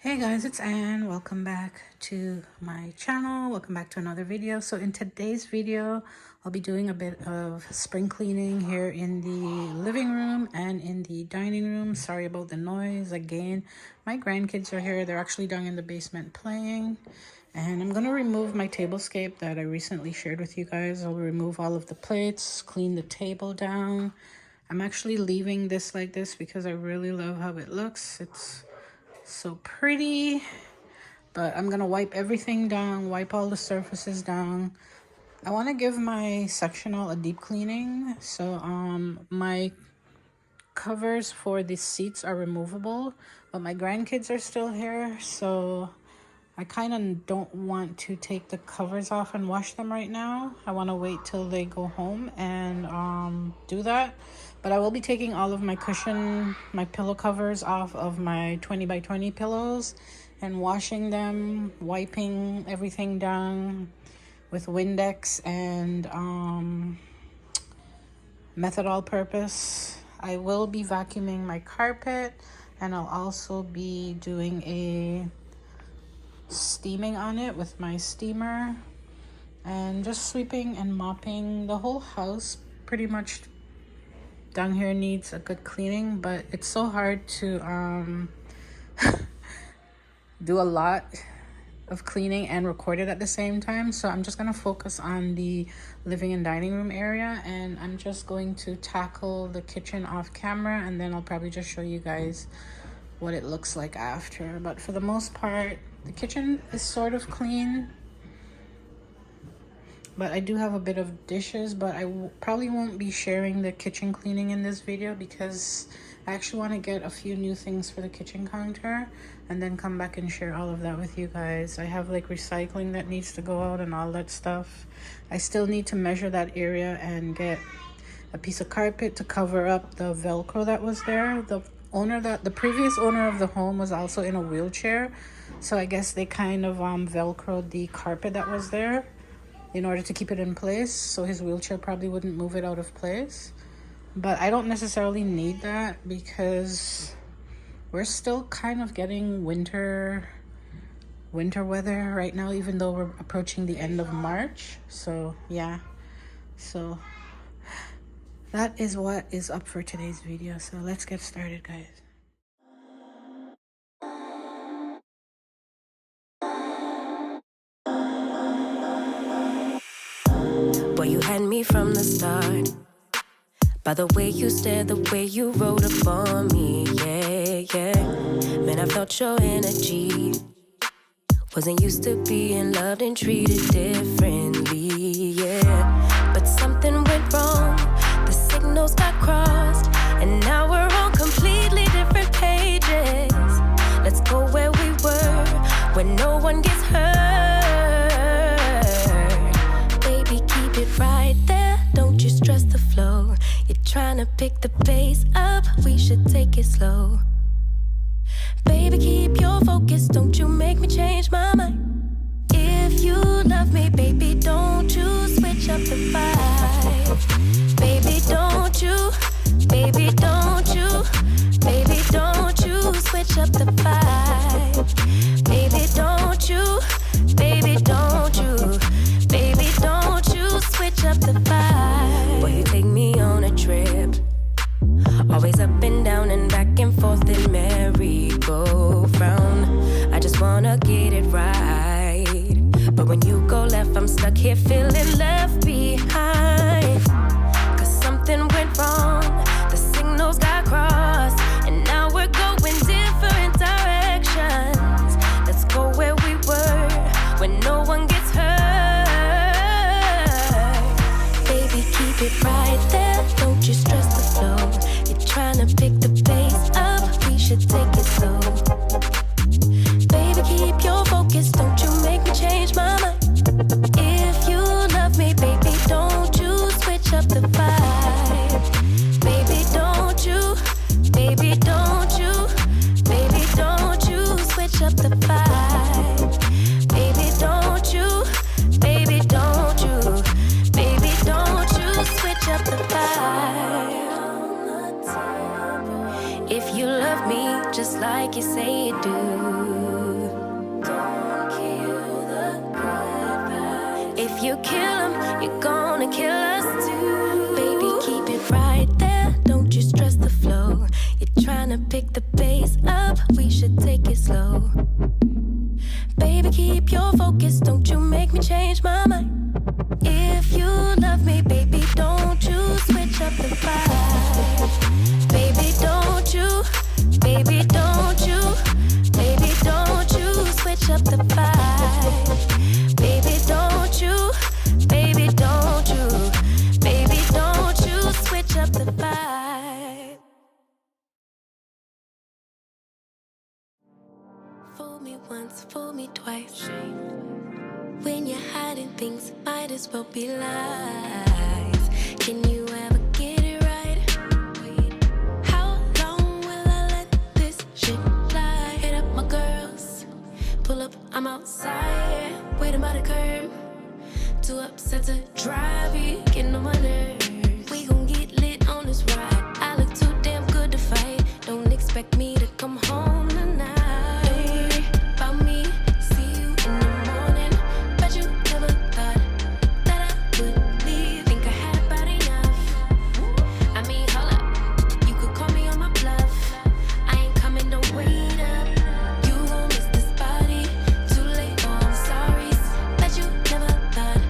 Hey guys, it's Anne. Welcome back to my channel. Welcome back to another video. So in today's video, I'll be doing a bit of spring cleaning here in the living room and in the dining room. Sorry about the noise. Again, my grandkids are here. They're actually down in the basement playing. And I'm going to remove my tablescape that I recently shared with you guys. I'll remove all of the plates, clean the table down. I'm actually leaving this like this because I really love how it looks. It's so pretty, but I'm gonna wipe everything down, wipe all the surfaces down. I want to give my sectional a deep cleaning. So my covers for the seats are removable, but my grandkids are still here, so I kind of don't want to take the covers off and wash them right now. I want to wait till they go home and do that. But I will be taking all of my my pillow covers off of my 20 by 20 pillows and washing them, wiping everything down with Windex and method all-purpose. I will be vacuuming my carpet, and I'll also be doing a steaming on it with my steamer, and just sweeping and mopping the whole house. Pretty much down here needs a good cleaning, but it's so hard to do a lot of cleaning and record it at the same time. So I'm just going to focus on the living and dining room area, and I'm just going to tackle the kitchen off camera, and then I'll probably just show you guys what it looks like after. But for the most part, the kitchen is sort of clean, but I do have a bit of dishes. But I probably won't be sharing the kitchen cleaning in this video because I actually want to get a few new things for the kitchen counter and then come back and share all of that with you guys. I have like recycling that needs to go out and all that stuff. I still need to measure that area and get a piece of carpet to cover up the Velcro that was there. The previous owner of the home was also in a wheelchair, so I guess they kind of Velcroed the carpet that was there in order to keep it in place, so his wheelchair probably wouldn't move it out of place. But I don't necessarily need that because we're still kind of getting winter weather right now, even though we're approaching the end of March. So yeah, so that is what is up for today's video. So let's get started, guys. Well, you had me from the start. By the way you stared, the way you wrote up on me, yeah. Man, I felt your energy. Wasn't used to being loved and treated differently, yeah. But something went wrong, the signals got crossed, and now we're on completely different pages. Let's go where we were, where no one gets hurt. Baby, keep it right there, don't you stress the flow. You're trying to pick the pace up, we should take it slow. Baby, keep your focus, don't you make me change my mind. If you love me, baby, don't you switch up the vibe. Baby, don't you, baby, don't you, baby, don't you switch up the vibe. Baby, don't you, baby, don't you, baby, don't you switch up the vibe. Boy, you take me on a trip, always up and down and back and forth in merry-go-round. I just wanna get it right, but when you go left, I'm stuck here feeling left behind. Cause something went wrong, the signals got crossed, and now we're going different directions. Let's go where we were, when no one gets hurt. Baby, keep it right there, don't you stress the flow. Trying to pick the pace up, we should take it slow. Baby, keep your focus, don't you make me change my mind. If you love me, baby, don't you switch up the vibe. Baby, don't you, baby, don't you, baby, don't you switch up the vibe. Baby, don't you, baby, don't you, baby, don't you switch up the vibe. If you love me just like you say you do, you kill him, you're gonna kill us too. Baby, keep it right there, don't you stress the flow. You're trying to pick the pace up, we should take it slow. Baby, keep your focus, don't you make me change my mind. If you love me, baby, don't you switch up the vibe. Baby, don't you, baby, don't you, baby, don't you switch up the vibe. Baby, don't you, baby, don't you, baby, don't you switch up the vibe. Fool me once, fool me twice. When you're hiding things, might as well be lies. Can you ever get it right? How long will I let this shit fly? Hit up my girls, pull up, I'm outside, waiting by the curb. Too upset to drive, you getting on my nerves. We gon' get lit on this ride. I look too damn good to fight. Don't expect me to come home tonight. Don't worry about me, see you in the morning. Bet you never thought that I would leave. Think I had about enough. I mean, hold up, you could call me on my bluff. I ain't coming, don't wait up. You gon' miss this body, too late, oh I'm sorry. Bet you never thought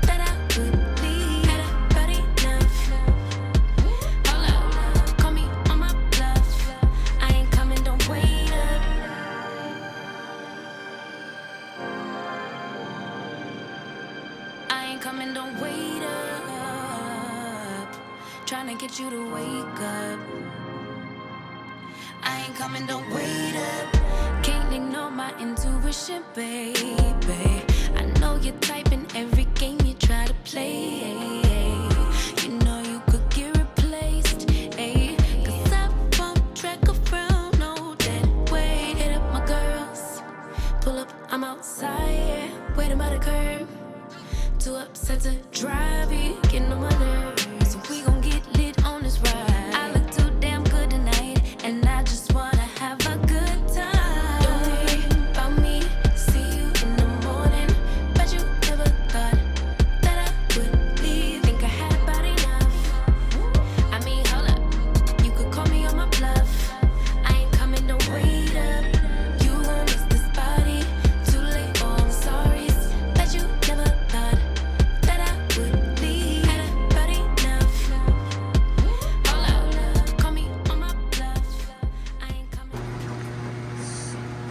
that I would leave. Had about enough. Hold up, call me on my bluff. I ain't coming, don't wait up. I ain't coming, don't wait up. Tryna get you to wake up. I ain't coming, don't wait up. Can't ignore my intuition, baby. I know you're typing every game you try to play. You know you could get replaced, ayy. Cause I won't track around, no dead weight. Hit up my girls, pull up, I'm outside, waiting by the curb. Too upset to drive, you getting on my nerves. So we gon' get lit on this ride. I look too damn good tonight, and I just wanna have a good time. Don't worry about me, see you in the morning. Bet you never thought that I would leave. Think I had about enough. I mean, hold up, you could call me on my bluff. I ain't coming, don't wait up. You gon' miss this body, too late, oh I'm sorry. Bet you never thought that I would leave. Had about enough. Hold up, call me on my bluff. I ain't coming.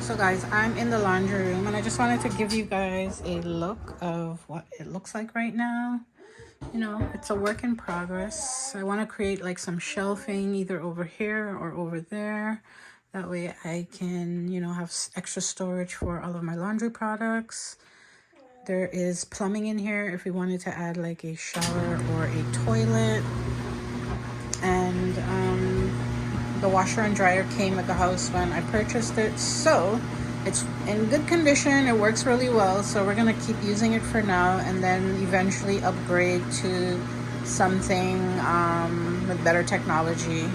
So guys, I'm in the laundry room and I just wanted to give you guys a look of what it looks like right now. You know, it's a work in progress. I want to create like some shelving either over here or over there. That way I can, you know, have extra storage for all of my laundry products. There is plumbing in here if we wanted to add like a shower or a toilet. And the washer and dryer came at the house when I purchased it, so it's in good condition. It works really well, so we're gonna keep using it for now and then eventually upgrade to something with better technology.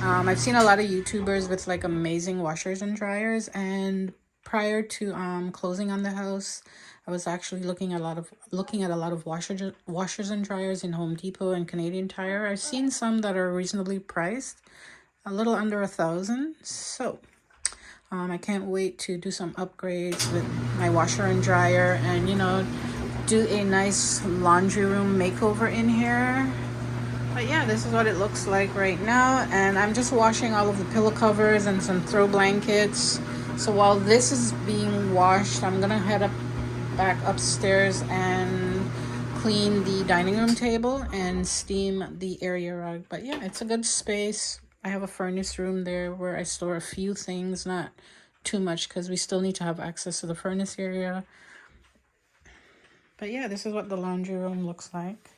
I've seen a lot of YouTubers with like amazing washers and dryers, and prior to closing on the house, I was actually looking at a lot of washers and dryers in Home Depot and Canadian Tire. I've seen some that are reasonably priced, a little under $1,000. So I can't wait to do some upgrades with my washer and dryer and, you know, do a nice laundry room makeover in here. But yeah, this is what it looks like right now, and I'm just washing all of the pillow covers and some throw blankets. So while this is being washed, I'm gonna head back upstairs and clean the dining room table and steam the area rug. But yeah, it's a good space. I have a furnace room there where I store a few things, not too much because we still need to have access to the furnace area. But yeah, this is what the laundry room looks like.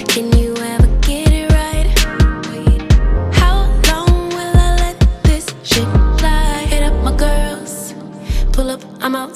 Can you ever get it right? How long will I let this shit fly? Hit up my girls, pull up, I'm out.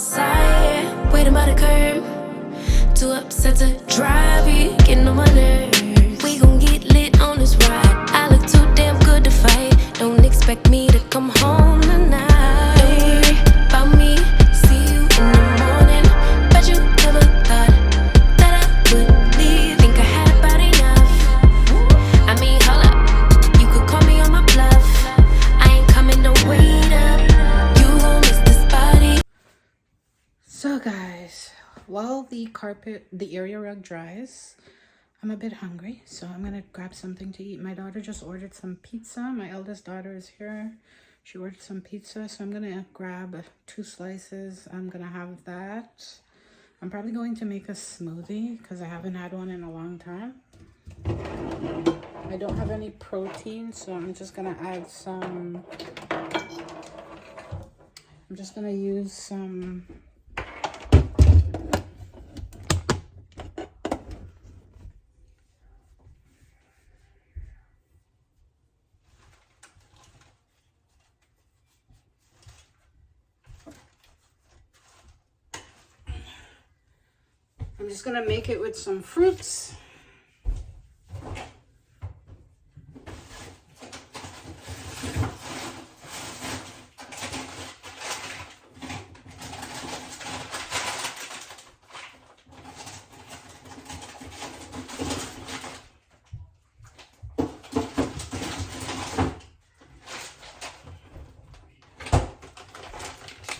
while the area rug dries, I'm a bit hungry, so I'm gonna grab something to eat. My daughter just ordered some pizza. My eldest daughter is here. She ordered some pizza, so I'm gonna grab 2 slices. I'm gonna have that. I'm probably going to make a smoothie because I haven't had one in a long time. I don't have any protein, so I'm just gonna add some. I'm just gonna use some. I'm just gonna make it with some fruits.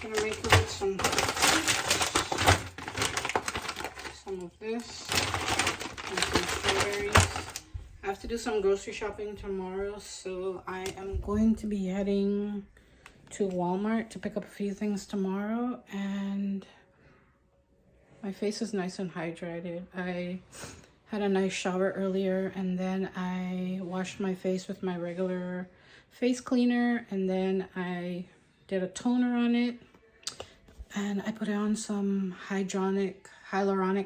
Gonna make it with some of this and some strawberries. I have to do some grocery shopping tomorrow, so I am going to be heading to Walmart to pick up a few things tomorrow. And my face is nice and hydrated. I had a nice shower earlier, and then I washed my face with my regular face cleaner, and then I did a toner on it, and I put on some hyaluronic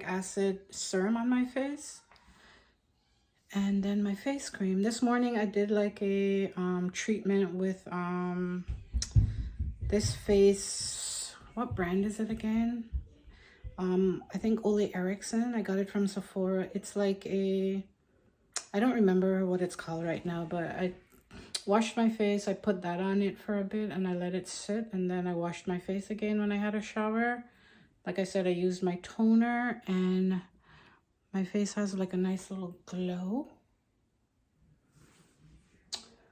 acid serum on my face, and then my face cream. This morning I did like a treatment with this face, what brand is it again? I think Ole Erickson. I got it from Sephora. It's like I don't remember what it's called right now, but I washed my face, I put that on it for a bit, and I let it sit, and then I washed my face again when I had a shower. Like I said, I used my toner, and my face has like a nice little glow.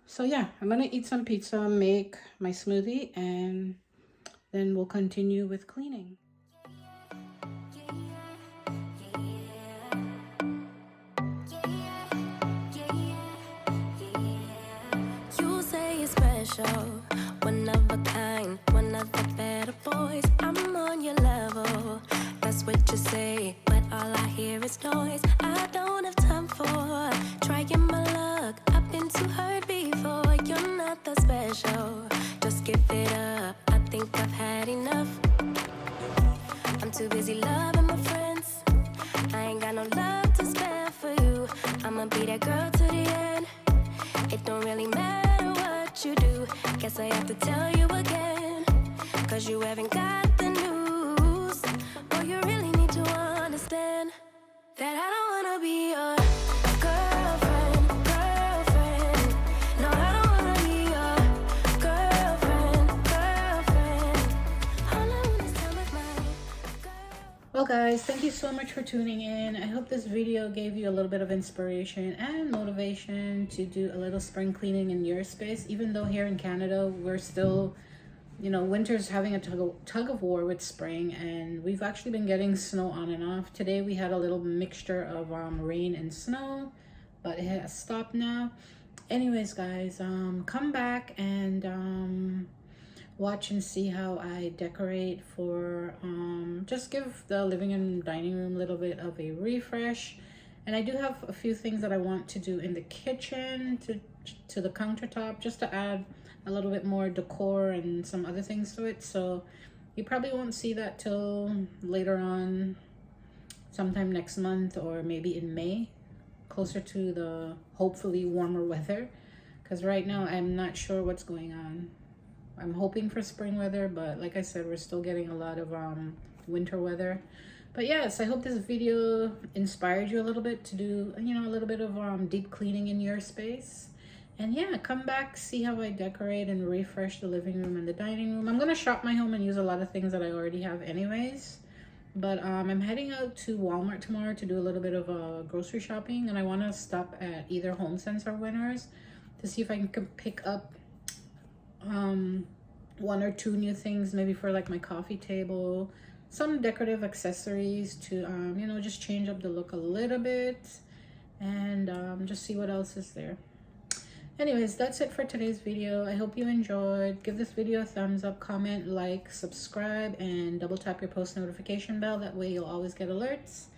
So yeah, I'm gonna eat some pizza, make my smoothie, and then we'll continue with cleaning. You say you're special, one of a kind, one of the better boys. I'm on your level, that's what you say, but all I hear is noise. I don't have time for trying my luck. I've been too hurt before. You're not that special, just give it up. I think I've had enough. I'm too busy loving my friends. I ain't got no love to spare for you. I'ma be that girl to the end. It don't really matter what you do. Guess I have to tell you again, 'cause you haven't got the news. Boy, you really need to understand that I don't wanna be your girlfriend. No, I don't wanna be your girlfriend. All I wanna spend with my girl. Well guys, thank you so much for tuning in. I hope this video gave you a little bit of inspiration and motivation to do a little spring cleaning in your space. Even though here in Canada, we're still, you know, winter's having a tug of war with spring, and we've actually been getting snow on and off. Today we had a little mixture of rain and snow, but it has stopped now. Anyways guys, come back and watch and see how I decorate for just give the living and dining room a little bit of a refresh. And I do have a few things that I want to do in the kitchen to the countertop, just to add a little bit more decor and some other things to it. So you probably won't see that till later on, sometime next month, or maybe in May, closer to the hopefully warmer weather, because right now I'm not sure what's going on. I'm hoping for spring weather, but like I said, we're still getting a lot of winter weather. But yes, I hope this video inspired you a little bit to do, you know, a little bit of deep cleaning in your space. And yeah, come back, see how I decorate and refresh the living room and the dining room. I'm gonna shop my home and use a lot of things that I already have anyways. But I'm heading out to Walmart tomorrow to do a little bit of grocery shopping, and I want to stop at either HomeSense or Winners to see if I can pick up 1 or 2 new things, maybe for like my coffee table, some decorative accessories to you know, just change up the look a little bit, and just see what else is there. Anyways, that's it for today's video. I hope you enjoyed. Give this video a thumbs up, comment, like, subscribe, and double tap your post notification bell. That way you'll always get alerts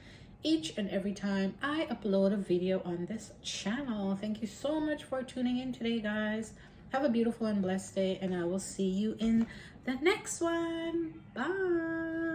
each and every time I upload a video on this channel. Thank you so much for tuning in today, guys. Have a beautiful and blessed day, and I will see you in the next one. Bye.